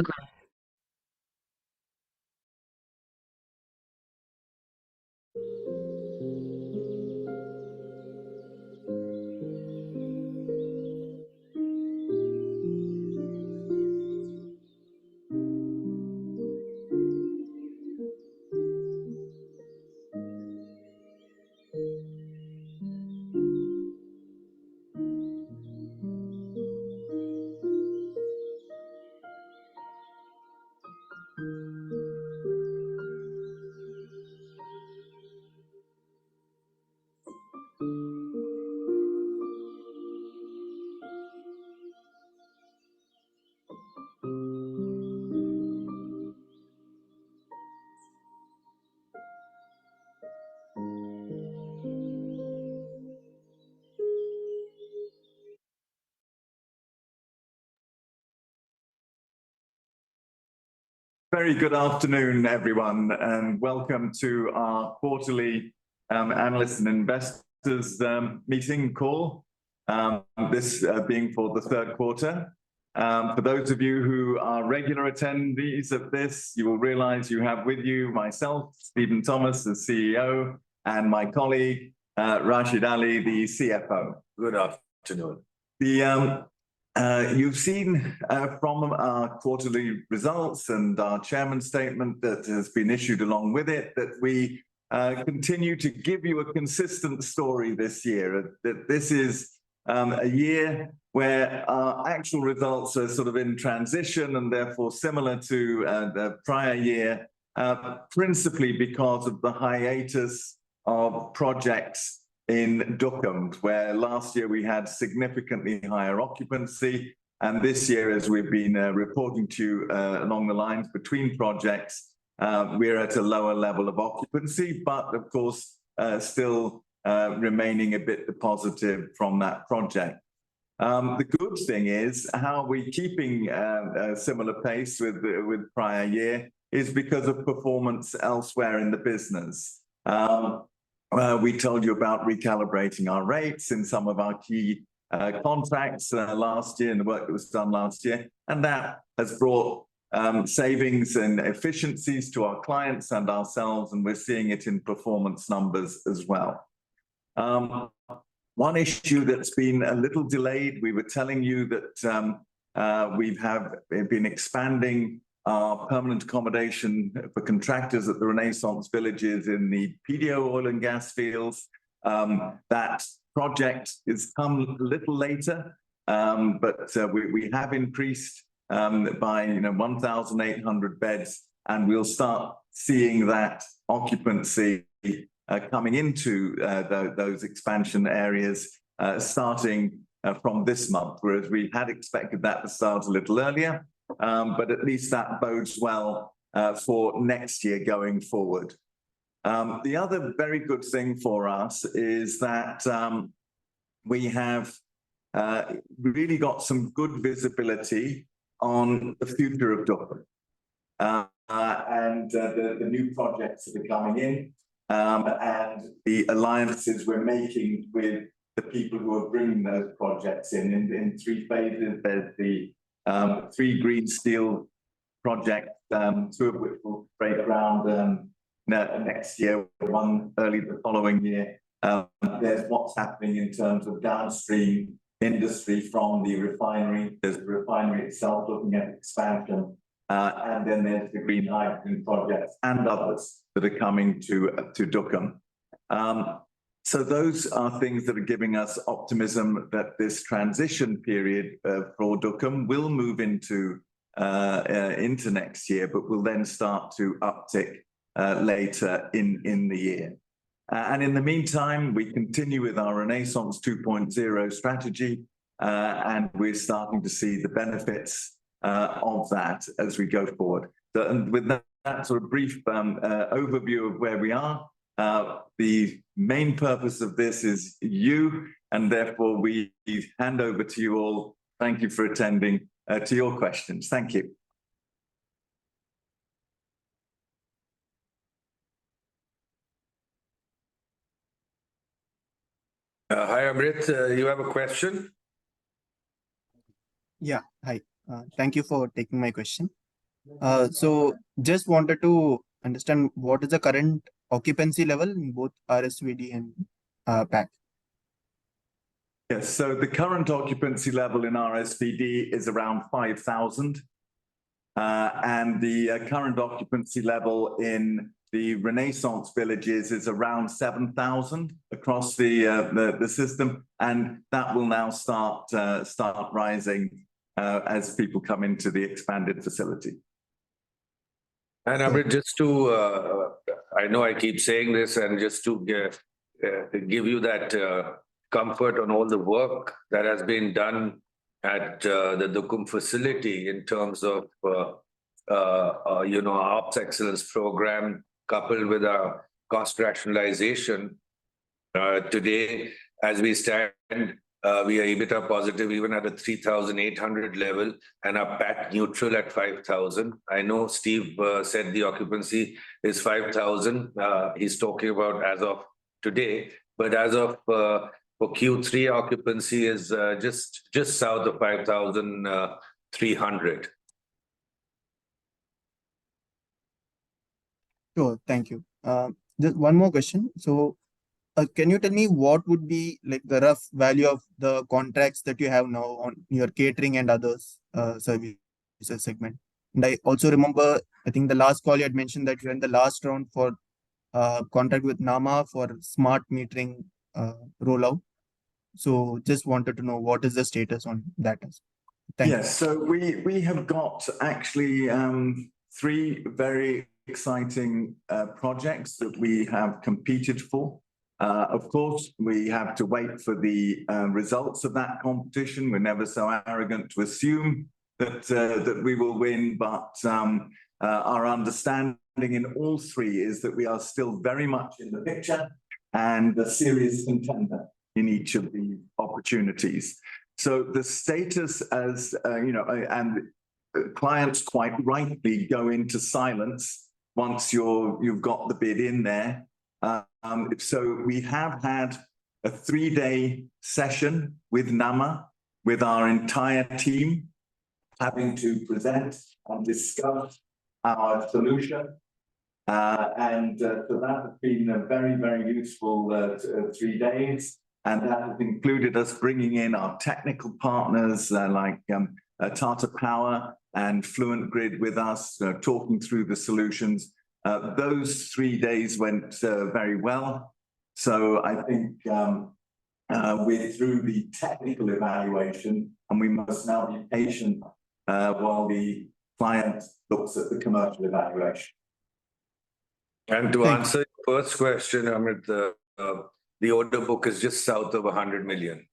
Agreed. Very good afternoon, everyone, and welcome to our quarterly analysts and investors meeting call, this being for the third quarter. For those of you who are regular attendees of this, you will realize you have with you myself, Stephen Thomas, the CEO, and my colleague, Rashid Ali, the CFO. Good afternoon. You've seen from our quarterly results and our chairman's statement that has been issued along with it that we continue to give you a consistent story this year, that this is a year where our actual results are sort of in transition and therefore similar to the prior year, principally because of the hiatus of projects in Duqm, where last year we had significantly higher occupancy, and this year, as we've been reporting to you along the lines between projects, we're at a lower level of occupancy, but of course still remaining a bit positive from that project. The good thing is how we're keeping a similar pace with prior year is because of performance elsewhere in the business. We told you about recalibrating our rates in some of our key contracts last year and the work that was done last year, and that has brought savings and efficiencies to our clients and ourselves, and we're seeing it in performance numbers as well. One issue that's been a little delayed, we were telling you that we've been expanding our permanent accommodation for contractors at the Renaissance villages in the PDO oil and gas fields. That project has come a little later, but we have increased by 1,800 beds, and we'll start seeing that occupancy coming into those expansion areas starting from this month, whereas we had expected that to start a little earlier. But at least that bodes well for next year going forward. The other very good thing for us is that we have really got some good visibility on the future of Duqm and the new projects that are coming in and the alliances we're making with the people who are bringing those projects in three phases. There's the 3 green steel projects, 2 of which will break ground next year, 1 early the following year. There's what's happening in terms of downstream industry from the refinery. There's the refinery itself looking at expansion, and then there's the green hydrogen projects and others that are coming to Duqm. So those are things that are giving us optimism that this transition period for Duqm will move into next year, but will then start to uptick later in the year. And in the meantime, we continue with our Renaissance 2.0 strategy, and we're starting to see the benefits of that as we go forward. So, and with that sort of brief overview of where we are, the main purpose of this is you, and therefore we hand over to you all. Thank you for attending to your questions. Thank you. Hi, Amrit, you have a question? Yeah, hi. Thank you for taking my question. So just wanted to understand what is the current occupancy level in both RSVD and PAC. Yes, so the current occupancy level in RSVD is around 5,000. And the current occupancy level in the Renaissance villages is around 7,000 across the system, and that will now start rising as people come into the expanded facility. And Amrit, just to, I know I keep saying this, and just to give you that comfort on all the work that has been done at the Dukum facility in terms of, our ops excellence program coupled with our cost rationalization. Today, as we stand, we are EBITDA positive even at a 3,800 level and are PAT neutral at 5,000. I know Steve said the occupancy is 5,000. He's talking about as of today, but as of for Q3, occupancy is just south of 5,300. Sure, thank you. Just one more question. So, can you tell me what would be like the rough value of the contracts that you have now on your catering and others services segment? And I also remember, I think the last call you had mentioned that you're in the last round for contract with NAMA for smart metering rollout. So just wanted to know what is the status on that. Thank Yes, so we have got actually 3 very exciting projects that we have competed for. Of course, we have to wait for the results of that competition. We're never so arrogant to assume that we will win, but our understanding in all 3 is that we are still very much in the picture and a serious contender in each of the opportunities. So the status, as and clients quite rightly go into silence once you've got the bid in there. So we have had a 3-day session with NAMA, with our entire team, having to present and discuss our solution. So that has been a very, very useful 3 days. And that has included us bringing in our technical partners like Tata Power and Fluent Grid with us, talking through the solutions. Those 3 days went very well. So I think we're through the technical evaluation, and we must now be patient while the client looks at the commercial evaluation. And to answer your first question, Amit, the order book is just south of 100 million.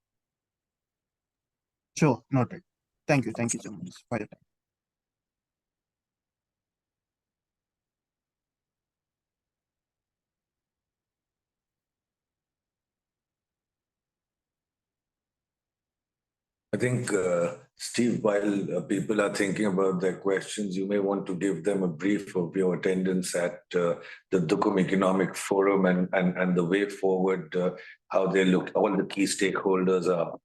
Sure, noted. Thank you so much for your time. I think, Steve, while people are thinking about their questions, you may want to give them a brief of your attendance at the Dukum Economic Forum and the way forward, how they look, all the key stakeholders are.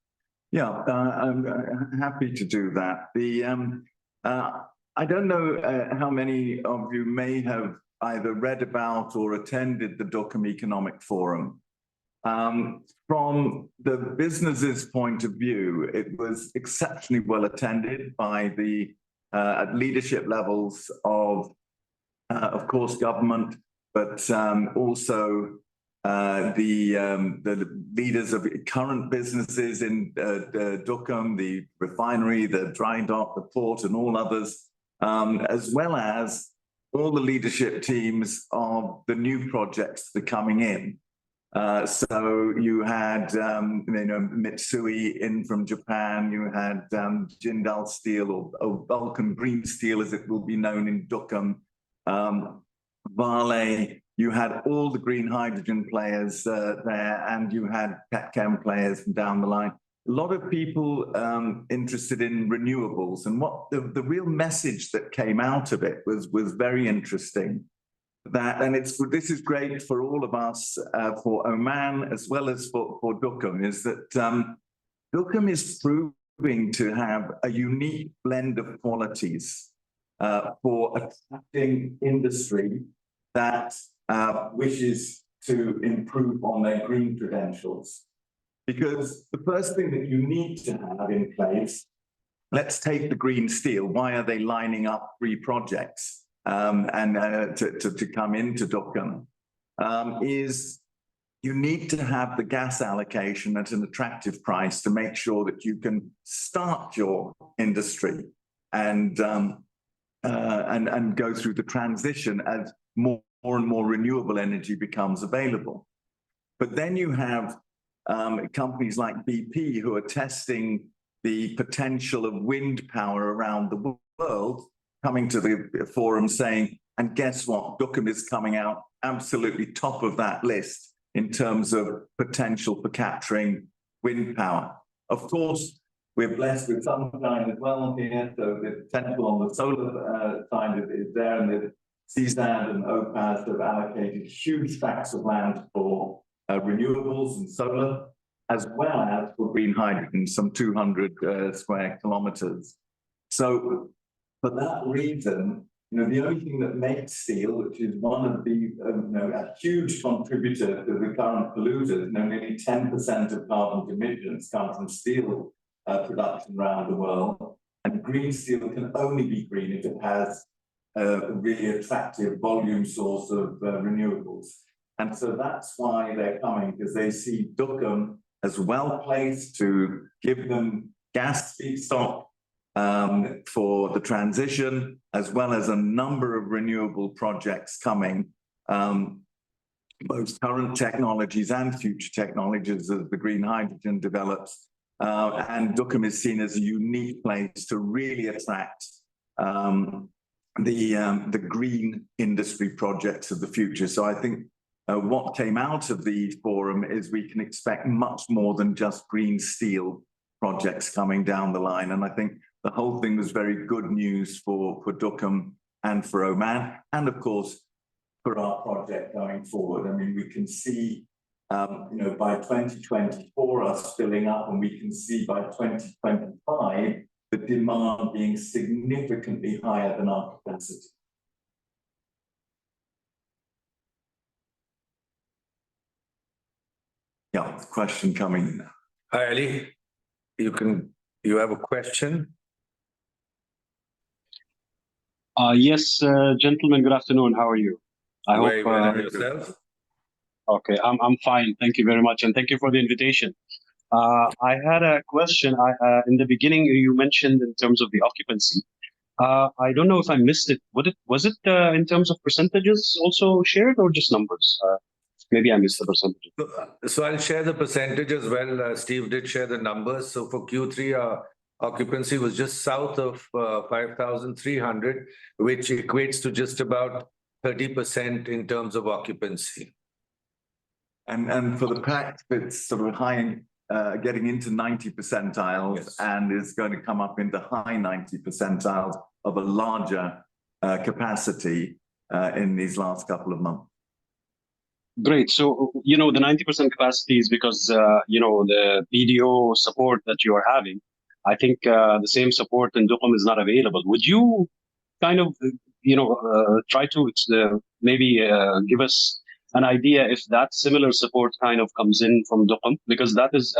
Yeah, I'm happy to do that. I don't know how many of you may have either read about or attended the Dukum Economic Forum. From the business's point of view, it was exceptionally well attended by the leadership levels of course, government, but also the leaders of current businesses in Dukum, the refinery, the dry dock, the port, and all others, as well as all the leadership teams of the new projects that are coming in. So you had, Mitsui in from Japan, you had Jindal Steel or Vulcan Green Steel, as it will be known in Dukum, Vale, you had all the green hydrogen players there, and you had petchem players down the line. A lot of people interested in renewables, and what the real message that came out of it was very interesting. This is great for all of us, for Oman as well as for Dukum, is that Dukum is proving to have a unique blend of qualities. for attracting industry that wishes to improve on their green credentials. Because the first thing that you need to have in place, let's take the green steel. Why are they lining up 3 projects to come into Duqm? Is you need to have the gas allocation at an attractive price to make sure that you can start your industry and go through the transition as more and more renewable energy becomes available. But then you have companies like BP who are testing the potential of wind power around the world, coming to the forum saying, and guess what? Duqm is coming out absolutely top of that list in terms of potential for capturing wind power. Of course, we're blessed with sunshine as well here, so the potential on the solar side is there, and the CSAD and OPAS have allocated huge tracts of land for renewables and solar, as well as for green hydrogen, some 200 square kilometers. So for that reason, the only thing that makes steel, which is one of the, a huge contributor to the current polluters, nearly 10% of carbon emissions come from steel production around the world. And green steel can only be green if it has a really attractive volume source of renewables. And so that's why they're coming, because they see Duqm as well placed to give them gas feedstock for the transition, as well as a number of renewable projects coming, both current technologies and future technologies as the green hydrogen develops. And Duqm is seen as a unique place to really attract the green industry projects of the future. So I think what came out of the forum is we can expect much more than just green steel projects coming down the line. And I think the whole thing was very good news for Duqm and for Oman, and of course, for our project going forward. I mean, we can see, by 2024 us filling up, and we can see by 2025 the demand being significantly higher than our capacity. Yeah, question coming. Hi, Ali. You have a question? Yes, gentlemen, good afternoon. How are you? I Very hope well. And yourself? Okay, I'm fine. Thank you very much, and thank you for the invitation. I had a question. In the beginning, you mentioned in terms of the occupancy. I don't know if I missed it. Was it in terms of percentages also shared, or just numbers? Maybe I missed the percentage. So I'll share the percentage as well. Steve did share the numbers. So for Q3, our occupancy was just south of 5,300, which equates to just about 30% in terms of occupancy. And for the pact, it's sort of high, getting into 90 percentiles, yes, and is going to come up into high 90 percentiles of a larger capacity in these last couple of months. Great. So, the 90% capacity is because, the PDO support that you are having. I think the same support in Duqm is not available. Would you kind of, try to maybe give us an idea if that similar support kind of comes in from Duqm? Because that is,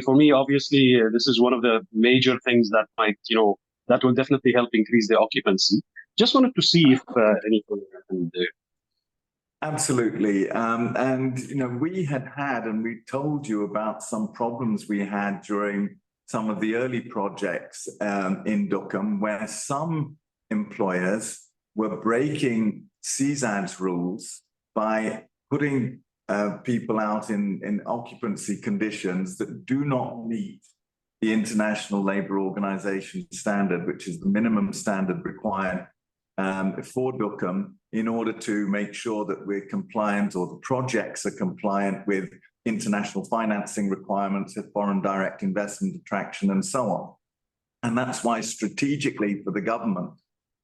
for me, obviously, this is one of the major things that might, that will definitely help increase the occupancy. Just wanted to see if anything happened there. Absolutely. And, we had, and we told you about some problems we had during some of the early projects in Duqm, where some employers were breaking CSAD's rules by putting people out in occupancy conditions that do not meet the International Labour Organization standard, which is the minimum standard required for Duqm, in order to make sure that we're compliant, or the projects are compliant with international financing requirements, foreign direct investment attraction, and so on. And that's why strategically for the government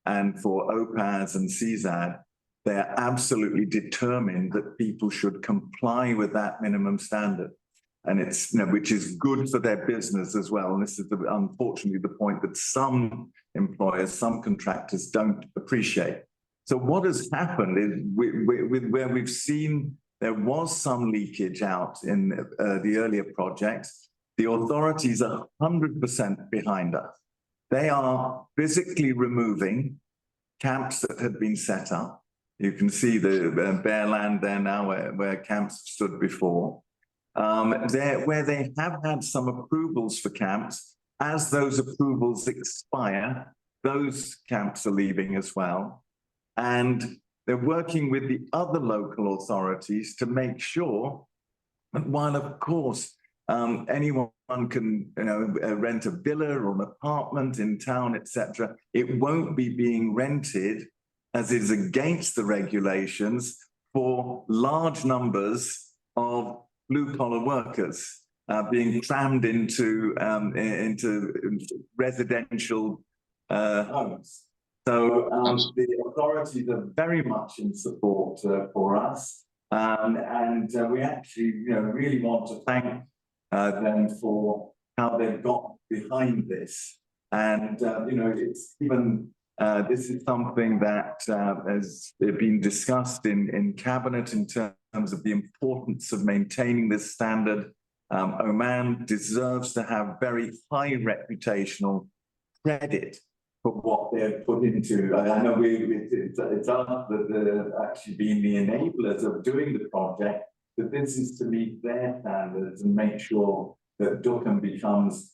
and for OPAS and CSAD, they're absolutely determined that people should comply with that minimum standard. and it's, which is good for their business as well. And this is unfortunately the point that some employers, some contractors don't appreciate. So what has happened is where we've seen there was some leakage out in the earlier projects, the authorities are 100% behind us. They are physically removing camps that had been set up. You can see the bare land there now where camps stood before. Where they have had some approvals for camps, as those approvals expire, those camps are leaving as well. And they're working with the other local authorities to make sure that while, of course, anyone can rent a villa or an apartment in town, etc., it won't be being rented, as is against the regulations, for large numbers of blue-collar workers being crammed into residential homes. So the authorities are very much in support for us, and we actually really want to thank them for how they've got behind this. And it's even this is something that has been discussed in cabinet in terms of the importance of maintaining this standard. Oman deserves to have very high reputational credit for what they've put into. I know it's us that have actually been the enablers of doing the project, but this is to meet their standards and make sure that Duqm becomes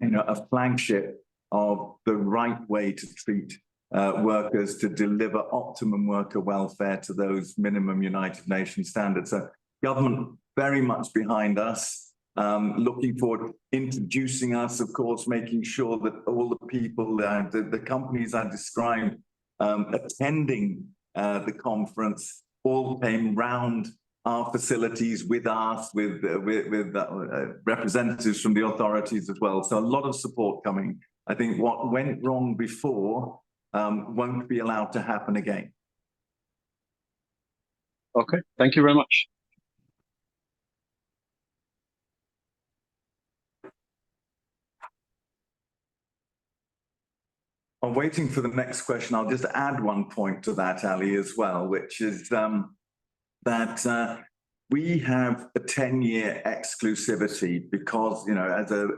a flagship of the right way to treat workers, to deliver optimum worker welfare to those minimum United Nations standards. So government very much behind us, looking forward, introducing us, of course, making sure that all the people, the companies I described attending the conference all came round our facilities with us, with representatives from the authorities as well. So a lot of support coming. I think what went wrong before won't be allowed to happen again. Okay, thank you very much. I'm waiting for the next question. I'll just add one point to that, Ali, as well, which is that we have a 10-year exclusivity because, as a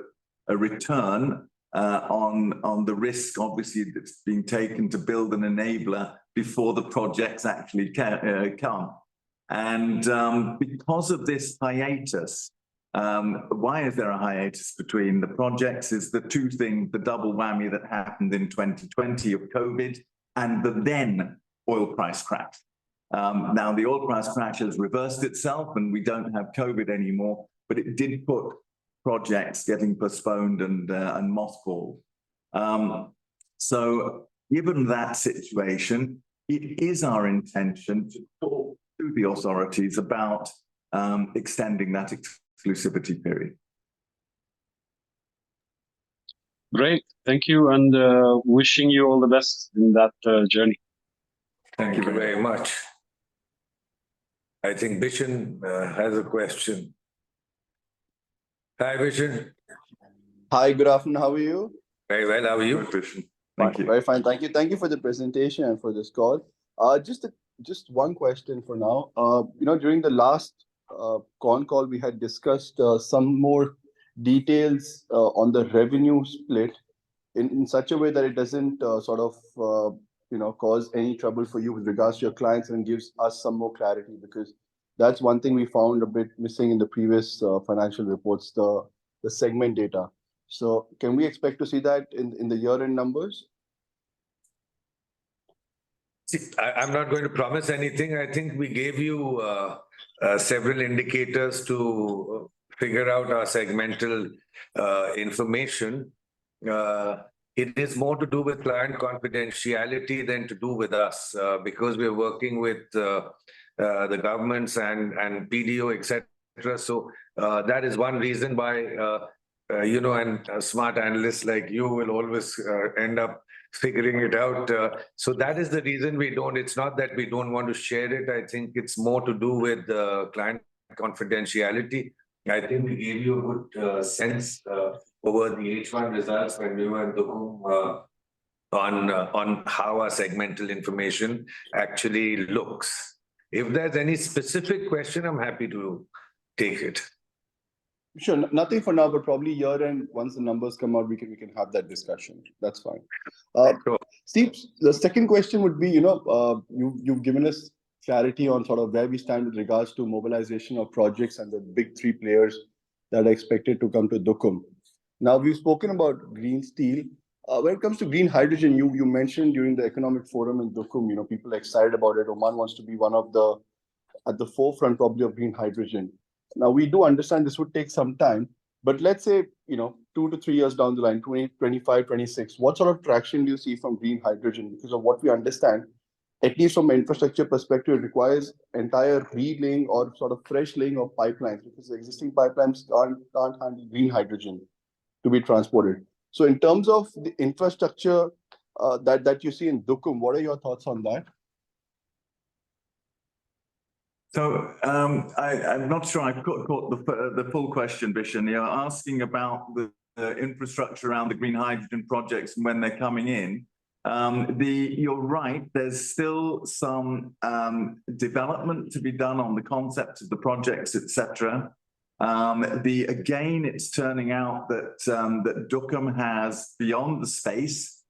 return on the risk, obviously, that's being taken to build an enabler before the projects actually come. And because of this hiatus, why is there a hiatus between the projects? Is the two things, the double whammy that happened in 2020 of COVID and the then oil price crash. Now the oil price crash has reversed itself and we don't have COVID anymore, but it did put projects getting postponed and mothballed. So given that situation, it is our intention to talk to the authorities about extending that exclusivity period. Great, thank you, and wishing you all the best in that journey. Thank you very much. I think Bishan has a question. Hi, Bishan. Hi, good afternoon. How are you? Very well. How are you? Good, Bishan. Thank you. Very fine. Thank you. Thank you for the presentation and for this call. Just one question for now. During the last con call, we had discussed some more details on the revenue split in such a way that it doesn't cause any trouble for you with regards to your clients and gives us some more clarity, because that's one thing we found a bit missing in the previous financial reports, the segment data. So can we expect to see that in the year-end numbers? See, I'm not going to promise anything. I think we gave you several indicators to figure out our segmental information. It is more to do with client confidentiality than to do with us, because we're working with the governments and PDO, etc. So that is one reason why, and smart analysts like you will always end up figuring it out. So that is the reason we don't. It's not that we don't want to share it. I think it's more to do with client confidentiality. I think we gave you a good sense over the H1 results when we were in Dukum on how our segmental information actually looks. If there's any specific question, I'm happy to take it. Sure, nothing for now, but probably year end, once the numbers come out, we can have that discussion. That's fine. Sure. Steve, the second question would be, you've given us clarity on sort of where we stand with regards to mobilization of projects and the big three players that are expected to come to Dukum. Now, we've spoken about green steel. When it comes to green hydrogen, you mentioned during the economic forum in Dukum, people are excited about it. Oman wants to be one of at the forefront probably of green hydrogen. Now, we do understand this would take some time, but let's say, 2 to 3 years down the line, 2025, 26, what sort of traction do you see from green hydrogen? Because of what we understand, at least from an infrastructure perspective, it requires entire relaying or sort of fresh laying of pipelines, because the existing pipelines can't handle green hydrogen to be transported. So in terms of the infrastructure that you see in Dukum, what are your thoughts on that? So I'm not sure I've caught the full question, Bishan. You're asking about the infrastructure around the green hydrogen projects and when they're coming in. You're right, there's still some development to be done on the concept of the projects, etc. Again, it's turning out that that Dukum has, beyond the space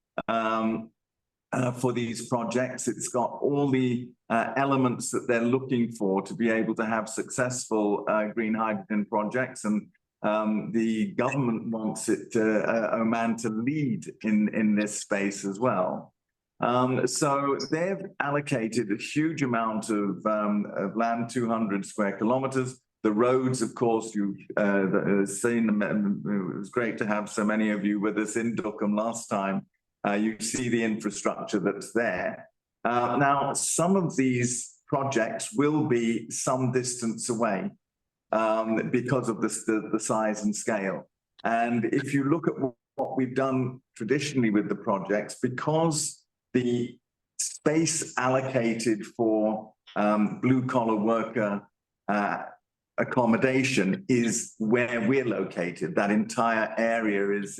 for these projects, it's got all the elements that they're looking for to be able to have successful green hydrogen projects, and the government wants Oman to lead in this space as well. So they've allocated a huge amount of land, 200 square kilometers. The roads, of course, you've seen them. It was great to have so many of you with us in Dukum last time. You see the infrastructure that's there. Now, some of these projects will be some distance away because of the size and scale. And if you look at what we've done traditionally with the projects, because the space allocated for blue-collar worker accommodation is where we're located. That entire area is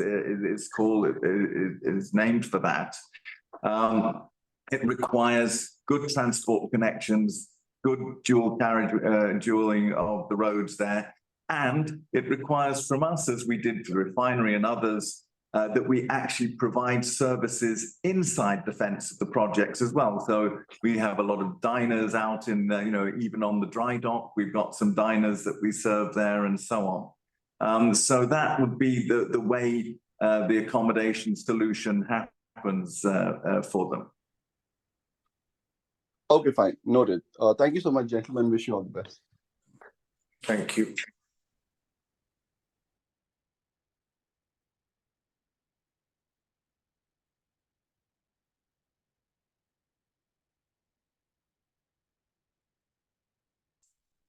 named for that. It requires good transport connections, good dualing of the roads there, and it requires from us, as we did for the refinery and others, that we actually provide services inside the fence of the projects as well. So we have a lot of diners out in, even on the dry dock, we've got some diners that we serve there and so on. So that would be the way the accommodation solution happens for them. Okay, fine. Noted. Thank you so much, gentlemen. Wish you all the best. Thank you.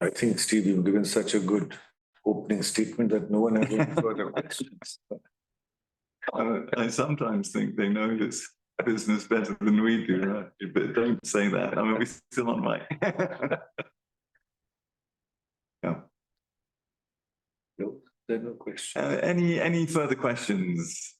I think, Steve, you've given such a good opening statement that no one has any further questions. I sometimes think they know this business better than we do, right? But don't say that. I mean, we're still on mic. Yeah. No, there are no questions. Any further questions?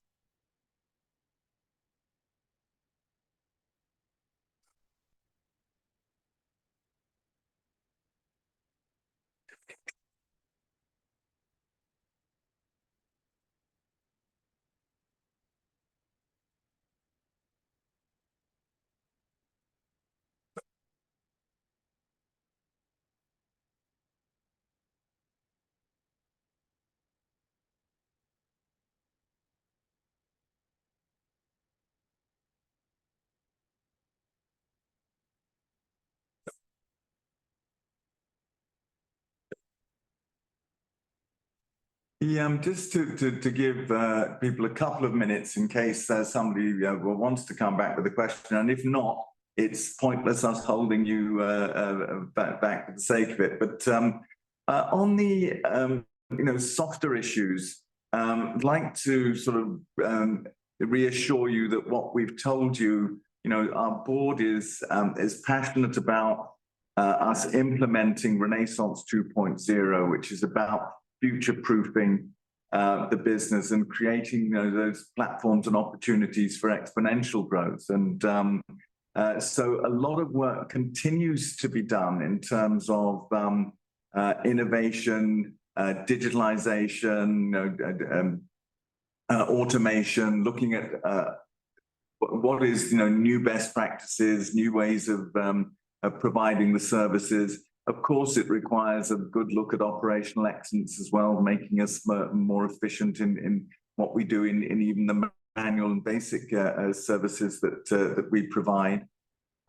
Yeah, just to give people a couple of minutes in case somebody wants to come back with a question, and if not, it's pointless us holding you back for the sake of it. But on the softer issues, I'd like to sort of reassure you that what we've told you, our board is passionate about us implementing Renaissance 2.0, which is about future-proofing the business and creating those platforms and opportunities for exponential growth. And so a lot of work continues to be done in terms of innovation, digitalization, automation, looking at what is new best practices, new ways of providing the services. Of course, it requires a good look at operational excellence as well, making us more efficient in what we do in even the manual and basic services that we provide.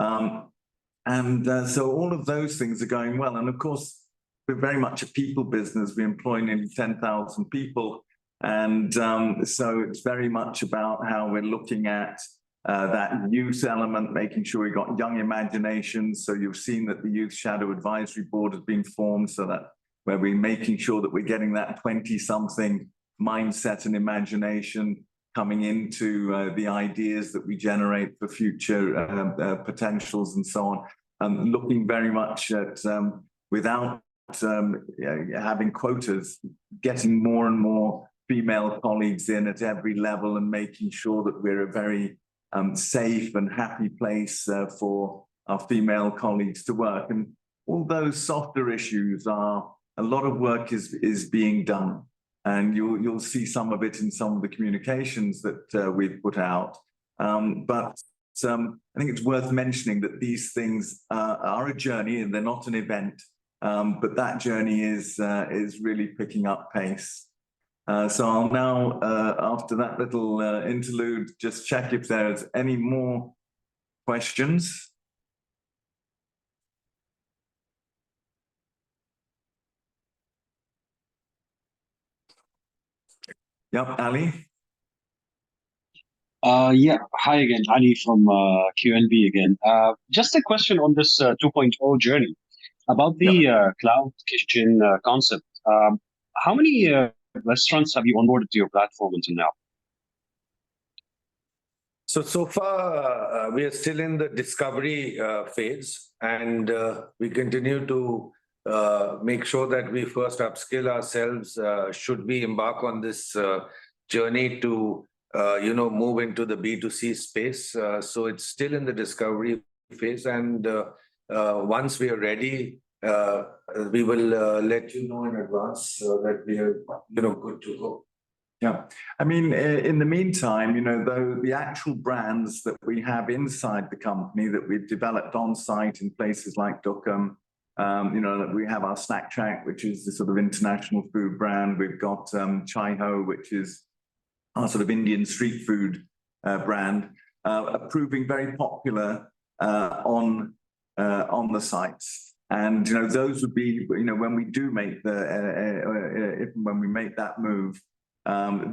So all of those things are going well. And of course, we're very much a people business. We employ nearly 10,000 people. And so it's very much about how we're looking at that youth element, making sure we've got young imaginations. So you've seen that the Youth Shadow Advisory Board has been formed, so that where we're making sure that we're getting that 20-something mindset and imagination coming into the ideas that we generate for future potentials and so on. And looking very much at, without having quotas, getting more and more female colleagues in at every level and making sure that we're a very safe and happy place for our female colleagues to work. And all those softer issues are, a lot of work is being done. And you'll see some of it in some of the communications that we've put out. But I think it's worth mentioning that these things are a journey and they're not an event. But that journey is really picking up pace. So I'll now, after that little interlude, just check if there's any more questions. Yep, Ali. Yeah, hi again, Ali from QNB again. Just a question on this 2.0 journey about the cloud kitchen concept. How many restaurants have you onboarded to your platform until now? So far, we are still in the discovery phase, and we continue to make sure that we first upskill ourselves should we embark on this journey to move into the B2C space. So it's still in the discovery phase, and once we are ready, we will let you know in advance that we are good to go. Yeah, I mean, in the meantime, the actual brands that we have inside the company that we've developed on site in places like Dukum, we have our Snack Shack, which is the sort of international food brand. We've got Chai Ho, which is our sort of Indian street food brand, proving very popular on the sites. And those would be when we do make when we make that move,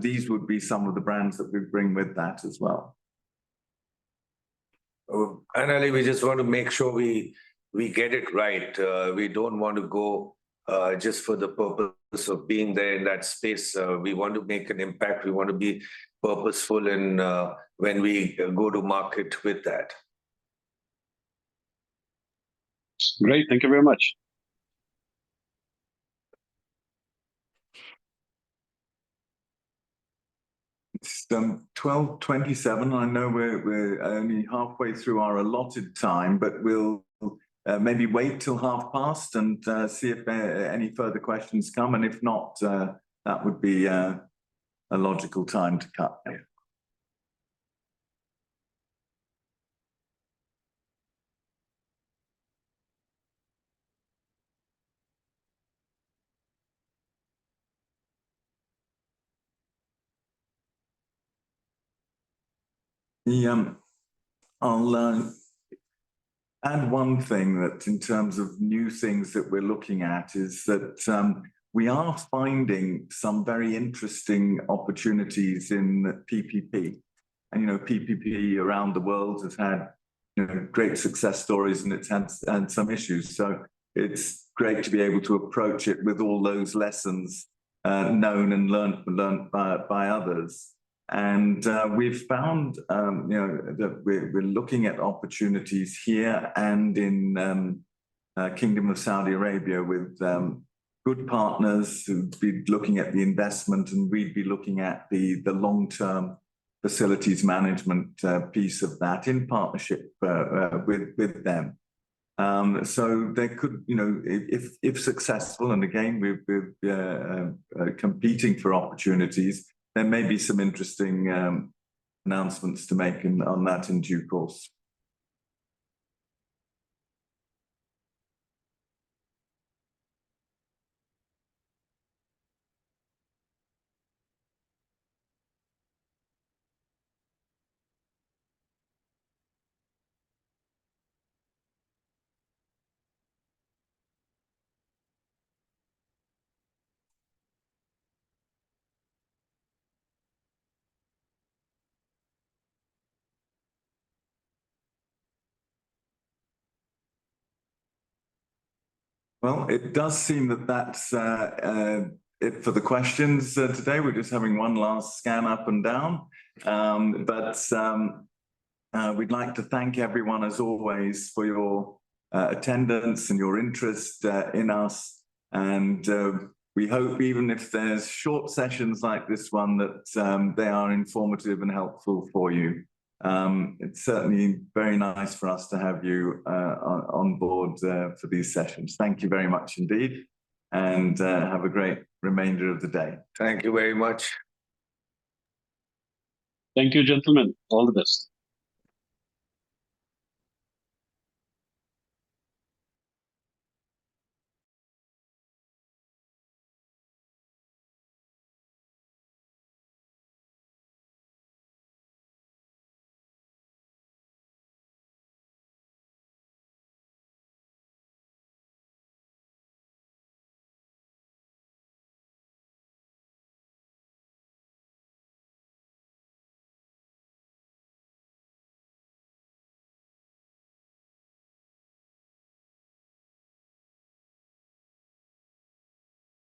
these would be some of the brands that we bring with that as well. And Ali, we just want to make sure we get it right. We don't want to go just for the purpose of being there in that space. We want to make an impact. We want to be purposeful in when we go to market with that. Great, thank you very much. It's 12:27. I know we're only halfway through our allotted time, but we'll maybe wait till past and see if any further questions come. And if not, that would be a logical time to cut. I'll add one thing that in terms of new things that we're looking at is that we are finding some very interesting opportunities in PPP. And, PPP around the world has had great success stories, and it's had some issues. So it's great to be able to approach it with all those lessons known and learned by others. And we've found, that we're looking at opportunities here and in Kingdom of Saudi Arabia with good partners who'd be looking at the investment, and we'd be looking at the long-term facilities management piece of that in partnership with them. So there could, if successful, and again, we're competing for opportunities, there may be some interesting announcements to make on that in due course. Well, it does seem that that's it for the questions today. We're just having one last scan up and down. We'd like to thank everyone, as always, for your attendance and your interest in us. And we hope, even if there's short sessions like this one, that they are informative and helpful for you. It's certainly very nice for us to have you on board for these sessions. Thank you very much indeed, and have a great remainder of the day. Thank you very much. Thank you, gentlemen. All the best.